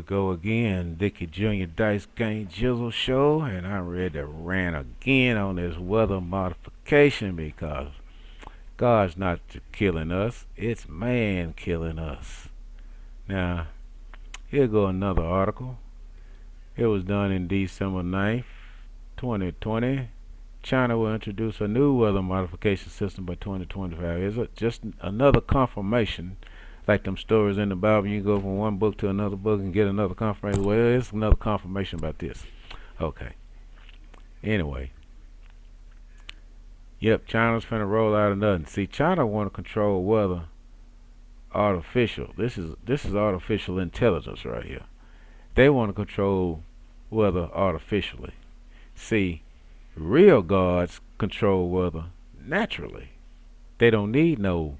go again, Dickie Jr. Dice Game Jizzle Show, and I'm ready to rant again on this weather modification because God's not killing us, it's man killing us. Now, here go another article. It was done in December 9th, 2020. China will introduce a new weather modification system by 2025. Is it just another confirmation? Like them stories in the Bible, you go from one book to another book and get another confirmation. Well, it's another confirmation about this. Okay. Anyway. Yep, China's finna roll out of nothing. See, China want to control weather artificial. This is artificial intelligence right here. They want to control weather artificially. See, real gods control weather naturally. They don't need no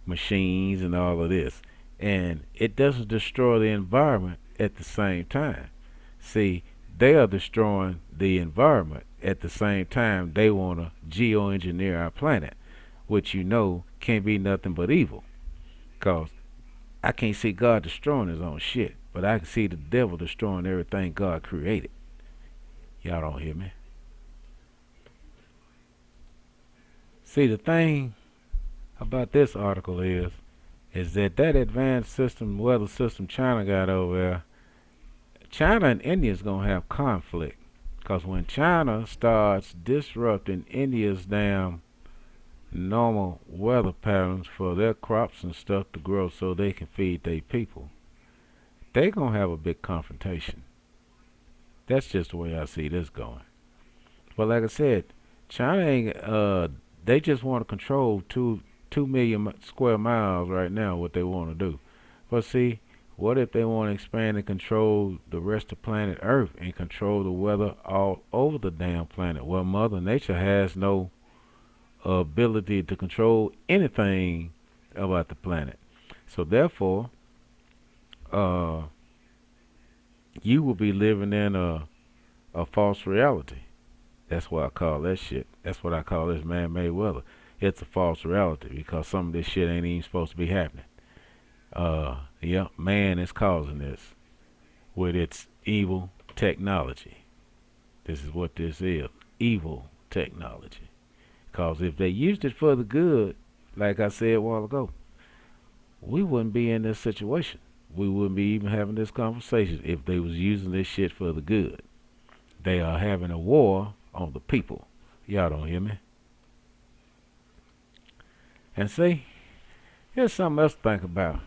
machines and all of this, and it doesn't destroy the environment at the same time. See, they are destroying the environment at the same time they want to geoengineer our planet, which can't be nothing but evil, cause I can't see God destroying his own shit, but I can see the devil destroying everything God created. Y'all don't hear me? See, the thing about this article is that advanced weather system China got over there, China and India is gonna have conflict, cause when China starts disrupting India's damn normal weather patterns for their crops and stuff to grow so they can feed their people, they gonna have a big confrontation. That's just the way I see this going. But like I said, China ain't they just want to control 2 million square miles right now, what they want to do. But see, what if they want to expand and control the rest of planet Earth and control the weather all over the damn planet? Well, Mother Nature has no ability to control anything about the planet. So therefore, you will be living in a false reality. That's what I call that shit. That's what I call this man-made weather. It's a false reality because some of this shit ain't even supposed to be happening. Yeah, man is causing this with its evil technology. This is what this is, evil technology. Because if they used it for the good, like I said a while ago, we wouldn't be in this situation. We wouldn't be even having this conversation if they was using this shit for the good. They are having a war on the people. Y'all don't hear me? And see, here's something else to think about.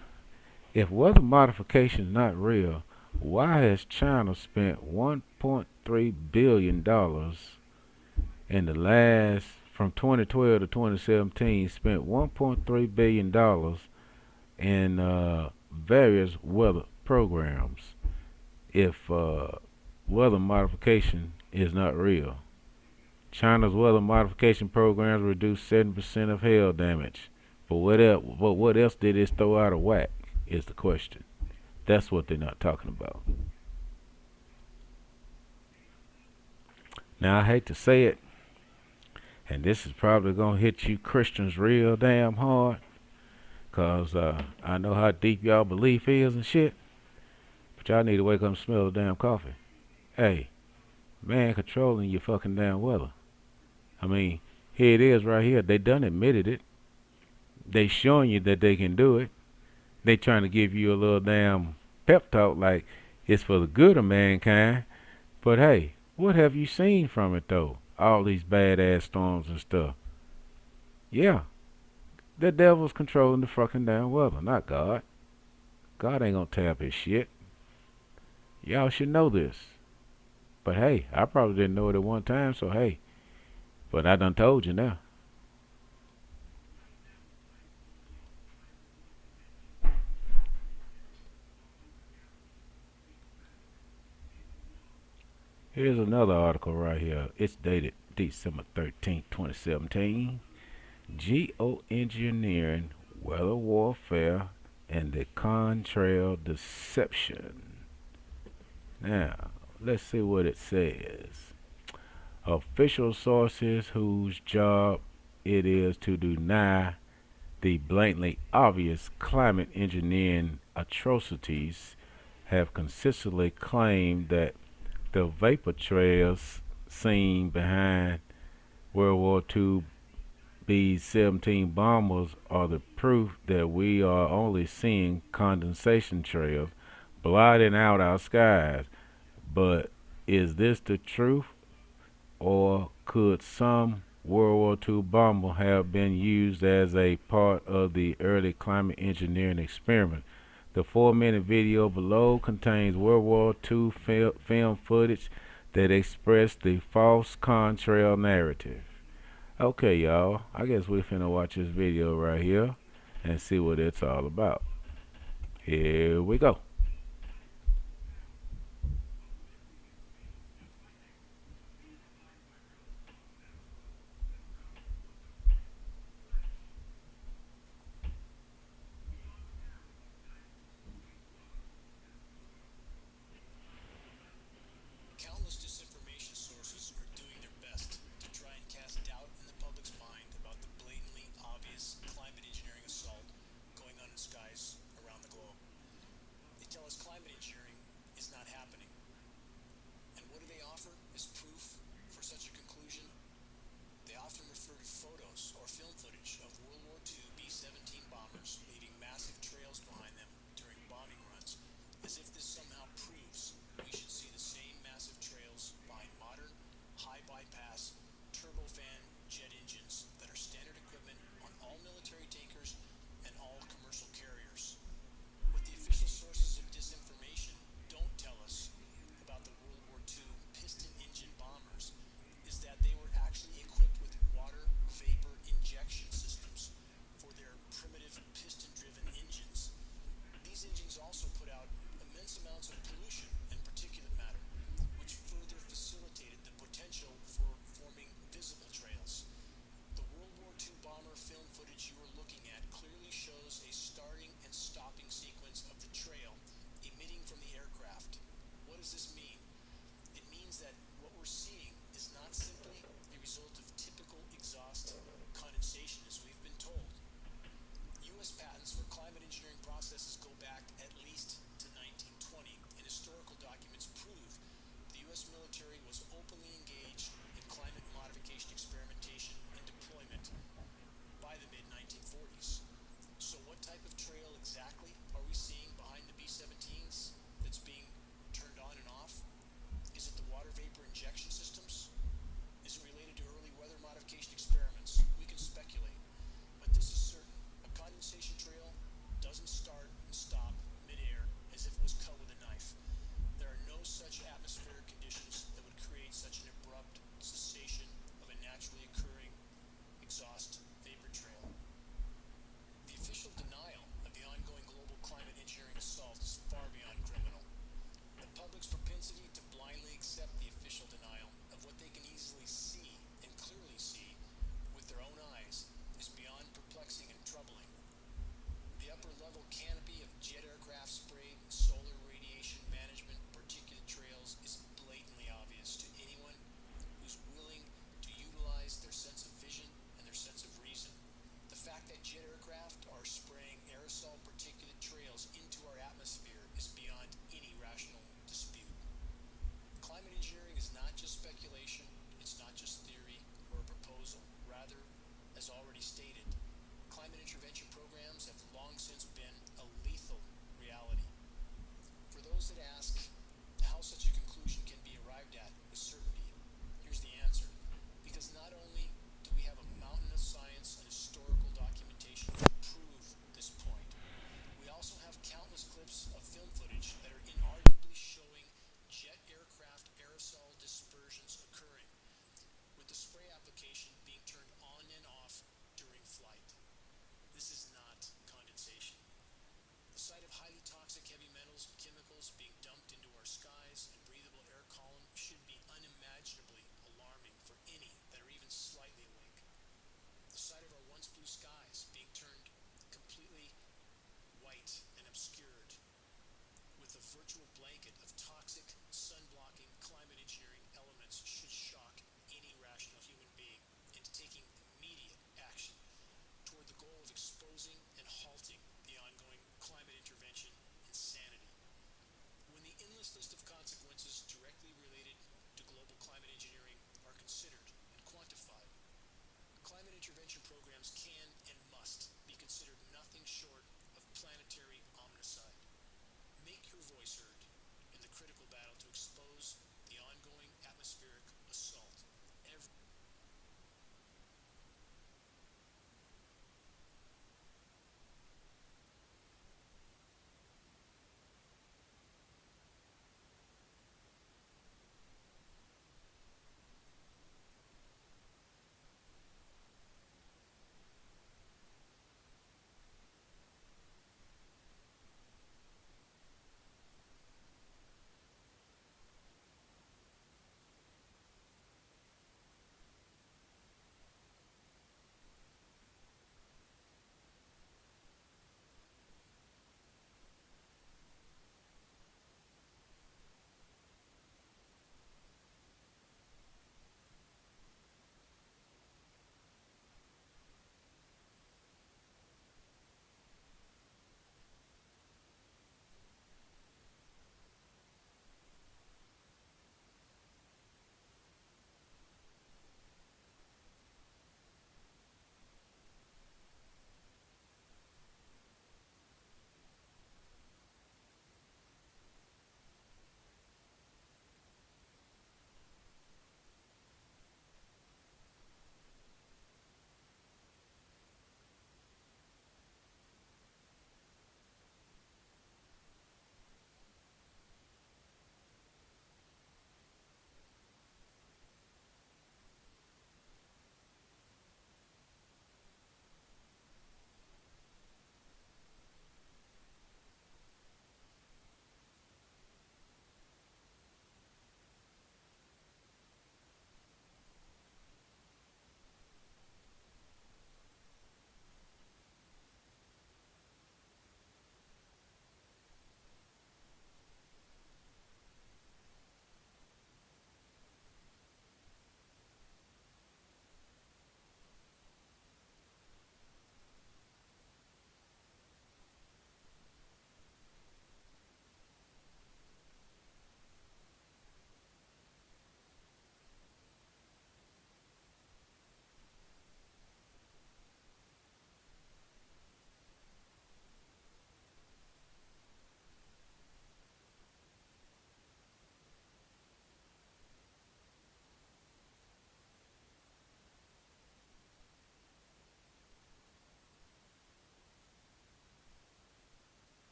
If weather modification is not real, why has China spent $1.3 billion in the last, from 2012 to 2017, spent $1.3 billion in various weather programs if weather modification is not real? China's weather modification programs reduce 7% of hail damage. But what else did it throw out of whack is the question. That's what they're not talking about. Now, I hate to say it, and this is probably going to hit you Christians real damn hard, because I know how deep y'all belief is and shit, but y'all need to wake up and smell the damn coffee. Hey, man controlling your fucking damn weather. I mean, here it is right here. They done admitted it. They showing you that they can do it. They trying to give you a little damn pep talk like it's for the good of mankind. But hey, what have you seen from it though? All these badass storms and stuff. Yeah, the devil's controlling the fucking damn weather, not God. God ain't gonna tap his shit. Y'all should know this. But hey, I probably didn't know it at one time, so hey. But I done told you now. Here's another article right here. It's dated December 13th, 2017. Geoengineering, weather warfare, and the contrail deception. Now, let's see what it says. Official sources whose job it is to deny the blatantly obvious climate engineering atrocities have consistently claimed that the vapor trails seen behind World War II B-17 bombers are the proof that we are only seeing condensation trails blotting out our skies. But is this the truth, or could some World War II bomber have been used as a part of the early climate engineering experiment? The 4-minute video below contains World War II film footage that expressed the false contrail narrative. Okay, y'all, I guess we finna watch this video right here and see what it's all about. Here we go.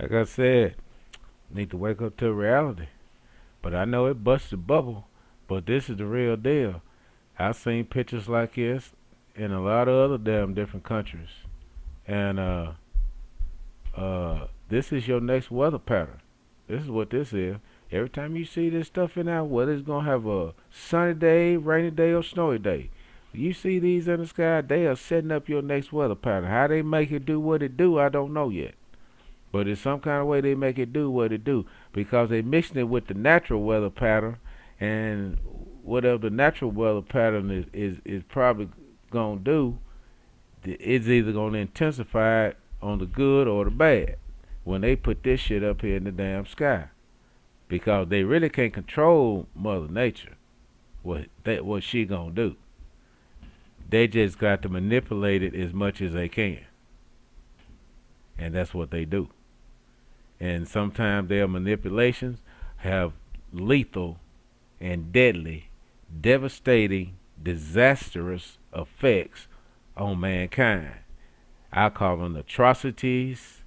Like I said, need to wake up to reality. But I know it busted bubble, but this is the real deal. I've seen pictures like this in a lot of other damn different countries. And this is your next weather pattern. This is what this is. Every time you see this stuff in our weather, it's gonna have a sunny day, rainy day, or snowy day. You see these in the sky, they are setting up your next weather pattern. How they make it do what it do, I don't know yet. But it's some kind of way they make it do what it do, because they mixing it with the natural weather pattern, and whatever the natural weather pattern is probably gonna do, it's either gonna intensify it on the good or the bad when they put this shit up here in the damn sky, because they really can't control Mother Nature. What she gonna do? They just got to manipulate it as much as they can, and that's what they do. And sometimes their manipulations have lethal and deadly, devastating, disastrous effects on mankind. I call them atrocities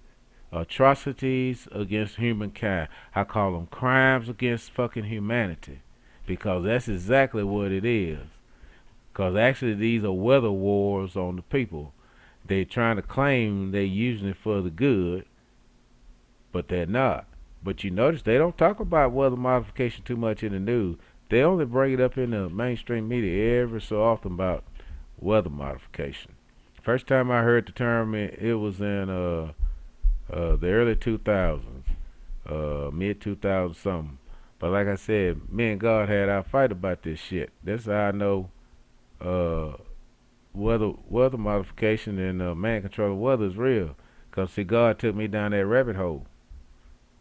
against humankind. I call them crimes against fucking humanity, because that's exactly what it is. Because actually these are weather wars on the people. They're trying to claim they're using it for the good, but they're not. But you notice they don't talk about weather modification too much in the news. They only bring it up in the mainstream media every so often about weather modification. First time I heard the term, it was in the early 2000s, mid 2000 something. But like I said, me and God had our fight about this shit. That's how I know weather modification and man controlling weather is real. Cause see, God took me down that rabbit hole.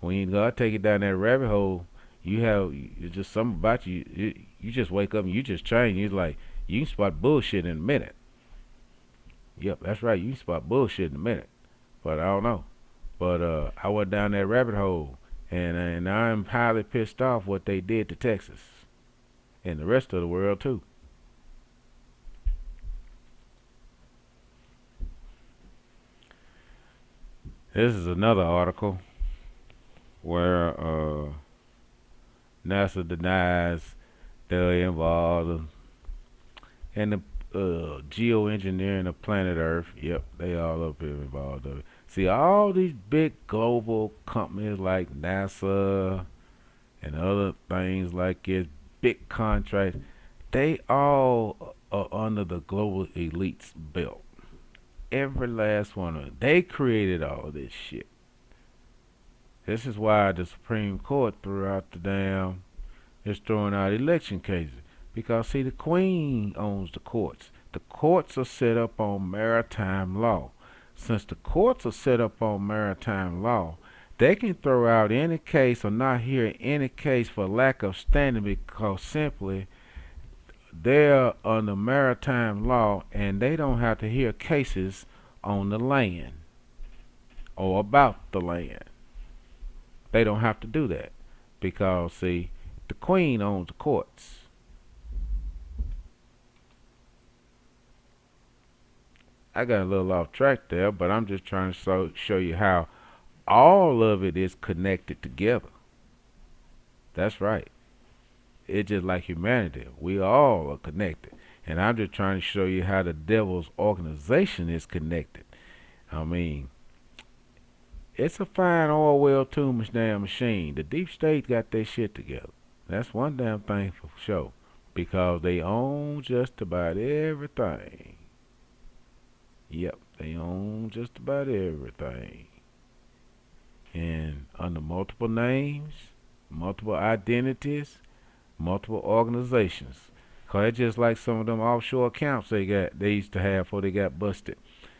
When God take you down that rabbit hole, it's just something about you. You just wake up and you just change. You're like, you can spot bullshit in a minute. Yep, that's right. You can spot bullshit in a minute. But I don't know. But I went down that rabbit hole, and I'm highly pissed off what they did to Texas and the rest of the world too. This is another article where NASA denies they're involved in the geoengineering of planet Earth. Yep, they all up here involved. See, all these big global companies like NASA and other things like this, big contracts, they all are under the global elites belt. Every last one of them. They created all this shit. This is why the Supreme Court is throwing out election cases. Because see, the Queen owns the courts. The courts are set up on maritime law. Since the courts are set up on maritime law, they can throw out any case or not hear any case for lack of standing, because simply they're under maritime law and they don't have to hear cases on the land or about the land. They don't have to do that because, see, the Queen owns the courts. I got a little off track there, but I'm just trying to show you how all of it is connected together. That's right. It's just like humanity. We all are connected. And I'm just trying to show you how the devil's organization is connected. I mean, it's a fine oil well tuned damn machine. The deep state got their shit together. That's one damn thing for sure. Because they own just about everything. Yep, they own just about everything. And under multiple names, multiple identities, multiple organizations. Cause it's just like some of them offshore accounts they used to have before they got busted.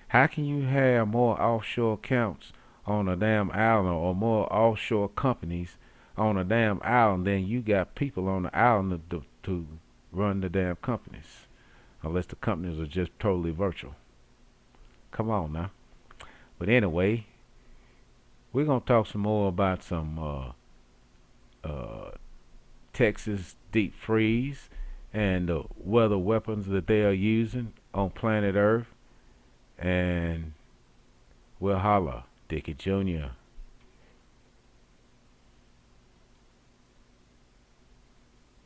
How can you have more offshore accounts on a damn island, or more offshore companies on a damn island, than you got people on the island to run the damn companies? Unless the companies are just totally virtual. Come on now. But anyway, we're gonna talk some more about some Texas deep freeze and the weather weapons that they are using on planet Earth. And we'll holla, Dickie Jr.